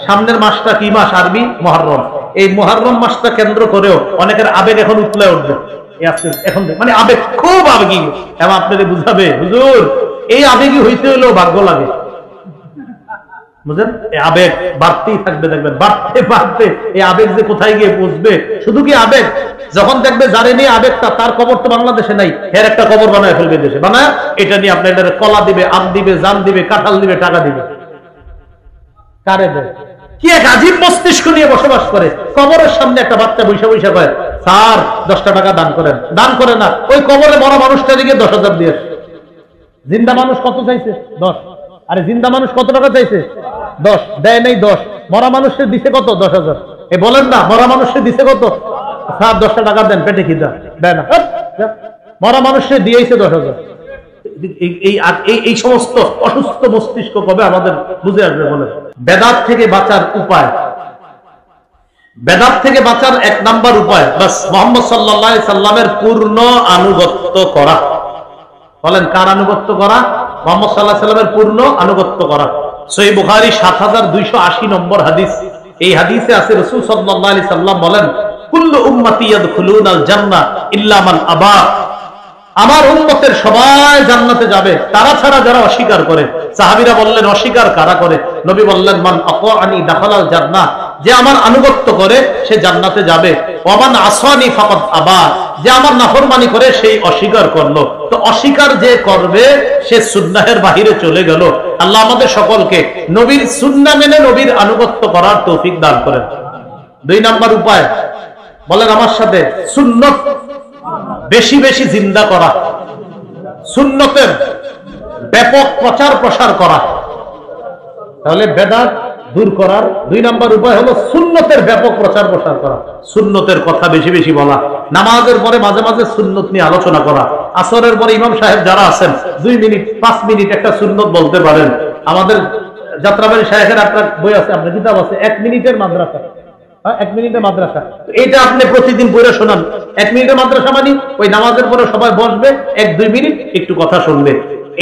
সামনের মাসটা কি মাস? আরবি মুহররম। এই মুহররম মাসটা কেন্দ্র করেও অনেকের আবেগ এখন উতলে উঠবে। এখন মানে আবেগ, খুব আবেগী। এবং আপনাদের বুঝাবে, হুজুর এই আবেগী হইতে হলেও ভাগ্য লাগে, বুঝলেন? এই আবেগ বাড়তেই থাকবে, দেখবেন বাড়তে বাড়তে এই আবেগ যে কোথায় গিয়ে পৌঁছবে। শুধু কি আবেগ, যখন দেখবে যারে নিয়ে আবেগটা, তার কবর তো বাংলাদেশে নাই, এর একটা কবর বানায় ফেলবে দেশে, বানায় এটা নিয়ে আপনার এটা কলা দিবে, আম দিবে, জাম দিবে, কাঁঠাল দিবে, টাকা দিবে। কারে দেয়? কি এক আজীব মস্তিষ্ক নিয়ে বসবাস করে। কবরের সামনে একটা বাচ্চা বৈশা বৈশা করে, স্যার 10টা টাকা দান করেন। দান করে না, ওই কবরে মরা মানুষটা দিকে 10,000 দিয়ে। জিন্দা মানুষ কত চাইছে? 10। আরে জিন্দা মানুষ কত টাকা চাইছে? 10। দেয় নাই 10। মরা মানুষের দিছে কত? 10,000। এ বলেন না, মরা মানুষের দিছে কত? স্যার 10টা টাকা দেন, পেটে খিদা। দেয় না, মরা মানুষের দিয়েছে 10,000। এই সমস্ত অসুস্থ মস্তিষ্ক কবে আমাদের বুঝে আসবে বলে? বেদাত থেকে বাঁচার উপায়, বেদাত থেকে বাঁচার 1 নাম্বার উপায় বাস মুহাম্মদ সাল্লাল্লাহু আলাইহি সাল্লামের পূর্ণ আনুগত্য করা। বলেন কার আনুগত্য করা? মুহাম্মদ সাল্লাল্লাহু আলাইহি সাল্লামের পূর্ণ আনুগত্য করা। সহিহ বুখারী ৭২৮০ নম্বর হাদিস। এই হাদিসে আছে রাসূল সাল্লাল্লাহু আলাইহি সাল্লাম বলেন, কুল্লু উম্মতি ইয়াদখুলুনাল জান্নাহ ইল্লা মান আবা। আমার উম্মতের সবাই জান্নাতে যাবে, তারা ছাড়া যারা অস্বীকার করে। সাহাবীরা বললেন, অস্বীকার কারা করে? নবী বললেন, মান আতাআনি দাখালাল জান্নাহ, যে আমার আনুগত্য করে সে জান্নাতে যাবে। ওয়া মান আসানি ফাকাদ আবা, যে আমার নাফরমানি করে সেই অস্বীকার করলো। তো অস্বীকার যে করবে সে সুন্নাহের বাহিরে চলে গেল। আল্লাহ আমাদের সকলকে নবীর সুন্নাহ মেনে নবীর আনুগত্য করার তৌফিক দান করেন। 2 নাম্বার উপায়, বলেন আমার সাথে, সুন্নত বেশি বেশি জিন্দা করা, সুন্নতের ব্যাপক প্রচার প্রসার করা। তাহলে বেদাত দূর করার 2 নাম্বার উপায় হলো সুন্নতের ব্যাপক প্রচার প্রসার করা, সুন্নতের কথা বেশি বেশি বলা, নামাজের পরে মাঝে মাঝে সুন্নত নিয়ে আলোচনা করা। আসরের পরে ইমাম সাহেব যারা আছেন 2 মিনিট 5 মিনিট একটা সুন্নত বলতে পারেন। আমাদের যাত্রাবাড়ি শায়েখের আপনার বই আছে, আপনার কিতাব আছে, 1 মিনিটের মাদ্রাসা। 1 মিনিটের মাদ্রাসা, এটা আপনি প্রতিদিন পড়ে শোনান। 1 মিনিটের মাদ্রাসা মানে ওই নামাজের পরে সবাই বসবে, 1-2 মিনিট একটু কথা শুনবে।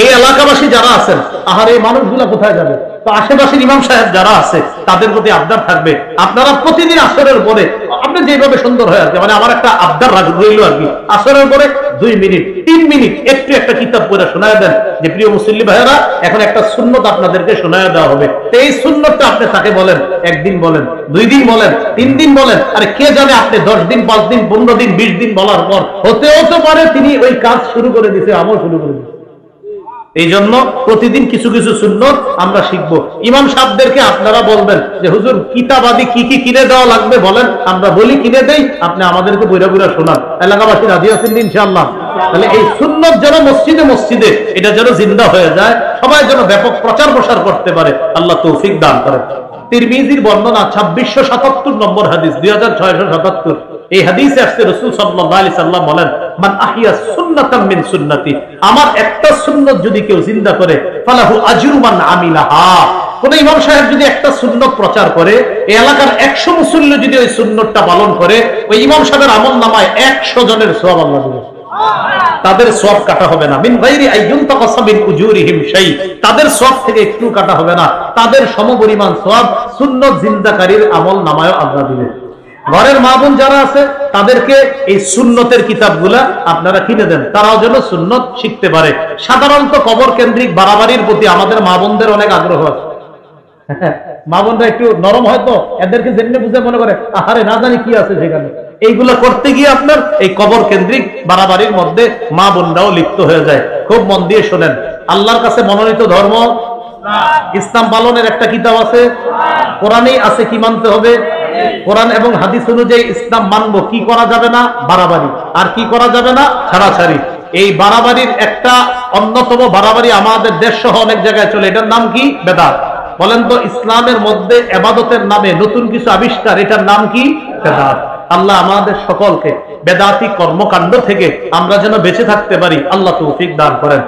এই এলাকাবাসী যারা আছেন, আহার এই মানুষগুলা কোথায় যাবে? তো আশেপাশের ইমাম সাহেব যারা আছে তাদের প্রতি আবদার থাকবে, আপনারা প্রতিদিন আসরের পরে আপনি যেভাবে সুন্দর হয় আর কি, মানে আমার একটা আবদার রইল আর কি, আসরের পরে 2 মিনিট 3 মিনিট একটু একটা কিতাব পড়ে শোনায় দেন যে, প্রিয় মুসল্লি ভাইয়েরা এখন একটা সুন্নত আপনাদেরকে শোনায় দেওয়া হবে। তো এই সুন্নতটা আপনি তাকে বলেন, 1 দিন বলেন, 2 দিন বলেন, 3 দিন বলেন। আরে কে জানে আপনি 10 দিন 5 দিন 15 দিন 20 দিন বলার পর হতে পারে তিনি ওই কাজ শুরু করে দিয়েছে, আমল শুরু করে দিয়েছে। এই জন্য প্রতিদিন কিছু কিছু সুন্নত আমরা শিখবো। ইমাম সাহেবদেরকে আপনারা বলবেন যে, হুজুর কিতাবাদি কি কি কিনে দেওয়া লাগবে বলেন, আমরা বলি কিনে দেই, আপনি আমাদেরকে বইরা বইরা শোনান। এলাকাবাসী রাজি আছেন ইনশাআল্লাহ? তাহলে এই সুন্নত যেন মসজিদে মসজিদে এটা যেন জিন্দা হয়ে যায়, সবাই যেন ব্যাপক প্রচার প্রসার করতে পারে, আল্লাহ তৌফিক দান করেন। তিরমিজির বর্ণনা 2677 নম্বর হাদিস, 2677। এই হাদিসে আসছে রাসূল সাল্লাল্লাহু আলাইহি সাল্লাম বলেন, মান আহইয়া সুন্নাতাম মিন সুন্নতি, আমার একটা সুন্নত যদি কেউ জিন্দা করে, ফালাহু আজরু মান আমিলাহা। কোন ইমাম সাহেব যদি একটা সুন্নত প্রচার করে, এই এলাকার 100 মুসল্লি যদি ওই সুন্নতটা পালন করে, ওই ইমাম সাহেবের আমলনামায় 100 জনের সওয়াব আল্লাহ দিবেন। তাদের সওয়াব কাটা হবে না, মিন গায়রি আইয়ুনতাকাসা মিন উজুরিহিম শাই, তাদের সওয়াব থেকে একটু কাটা হবে না, তাদের সমপরিমাণ সওয়াব সুন্নত জিন্দাকারীর আমলনামায় আল্লাহ দিবেন। ঘরের মা বোন যারা আছে তাদেরকে এই সুন্নতের কিতাবগুলা আপনারা কিনে দেন, তারাও যেন সুন্নত শিখতে পারে। সাধারণত কবর কেন্দ্রিক বাড়াবাড়ির প্রতি আমাদের মা বোনদের অনেক আগ্রহ আছে। মা বোনরা একটু নরম, হয়তো এদেরকে যেমনি বুঝে মনে করে আহারে না জানি কি আছে সেখানে। এইগুলা করতে গিয়ে আপনার এই কবর কেন্দ্রিক বাড়াবাড়ির মধ্যে মা বোনরাও লিপ্ত হয়ে যায়। খুব মন দিয়ে শোনেন, আল্লাহর কাছে মনোনীত ধর্ম ইসলাম পালনের একটা কিতাব আছে, কোরআনেই আছে কি মানতে হবে, কোরআন এবং হাদিস অনুযায়ী ইসলাম মানবো। কি করা যাবে না? বাড়াবাড়ি। আর কি করা যাবে না? ছাড়াছাড়ি। এই বাড়াবাড়ির একটা অন্যতম বাড়াবাড়ি আমাদের দেশ সহ অনেক জায়গায় চলে, এটার নাম কি? বেদাত। বলেন তো, ইসলামের মধ্যে ইবাদতের নামে নতুন কিছু আবিষ্কার, এটার নাম কি? বেদাত। আল্লাহ আমাদের সকলকে বেদাতি কর্মকাণ্ড থেকে আমরা যেন বেঁচে থাকতে পারি, আল্লাহ তৌফিক দান করেন।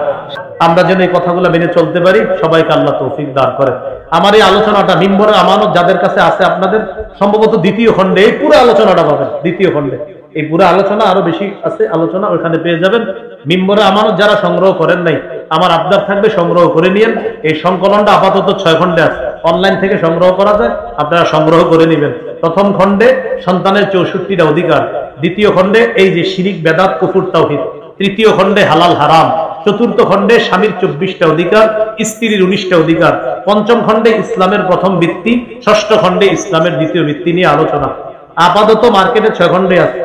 আমরা যেন এই কথাগুলো মেনে চলতে পারি, সবাইকে আল্লাহ তৌফিক দান করেন। আমার এই আলোচনাটা মিম্বরের আমানত যাদের কাছে আছে, আপনাদের সম্ভবত 2য় খণ্ডে এই পুরো আলোচনাটা পাবেন। 2য় খণ্ডে এই পুরো আলোচনা, আরো বেশি আছে আলোচনা, ওইখানে পেয়ে যাবেন। মিম্বরের আমানত যারা সংগ্রহ করেন নাই, আমার আবদার থাকবে সংগ্রহ করে নিয়েন। এই সংকলনটা আপাতত 6 খণ্ডে আছে। অনলাইন থেকে সংগ্রহ করা যায়, আপনারা সংগ্রহ করে নেবেন। প্রথম খণ্ডে সন্তানের 64টা অধিকার, দ্বিতীয় খণ্ডে এই যে শিরিক বেদাত কুফর তাওহীদ, তৃতীয় খণ্ডে হালাল হারাম, চতুর্থ খণ্ডে স্বামীর 24টা অধিকার, স্ত্রীর 19টা অধিকার, পঞ্চম খণ্ডে ইসলামের প্রথম ভিত্তি, ষষ্ঠ খণ্ডে ইসলামের দ্বিতীয় ভিত্তি নিয়ে আলোচনা। আপাতত মার্কেটে 6 খণ্ডে আছে।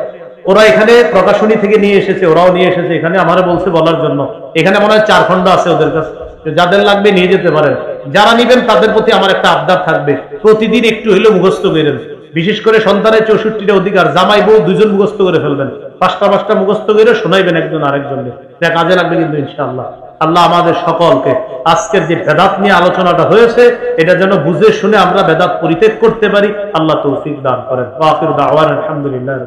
ওরা এখানে প্রকাশনী থেকে নিয়ে এসেছে, ওরাও নিয়ে এসেছে এখানে, আমারে বলছে বলার জন্য। এখানে মনে হয় 4 খণ্ড আছে ওদের কাছে, যাদের লাগবে নিয়ে যেতে পারেন। যারা নিবেন তাদের প্রতি আমার একটা আবদার থাকবে, প্রতিদিন একটু হইলেও মুখস্থ করেন। বিশেষ করে সন্তানের 64টা অধিকার, জামাই বউ 2 জন মুখস্থ করে ফেলবেন, 5টা মুখস্থ করে শোনাইবেন একজন আরেকজনকে, এটা কাজে লাগবে কিন্তু ইনশাআল্লাহ। আল্লাহ আমাদের সকলকে আজকের যে বেদাত নিয়ে আলোচনাটা হয়েছে এটা যেন বুঝে শুনে আমরা বেদাত পরিত্যাগ করতে পারি, আল্লাহ তৌফিক দান করেন। ওয়া আখিরু দাওয়ানা আলহামদুলিল্লাহ।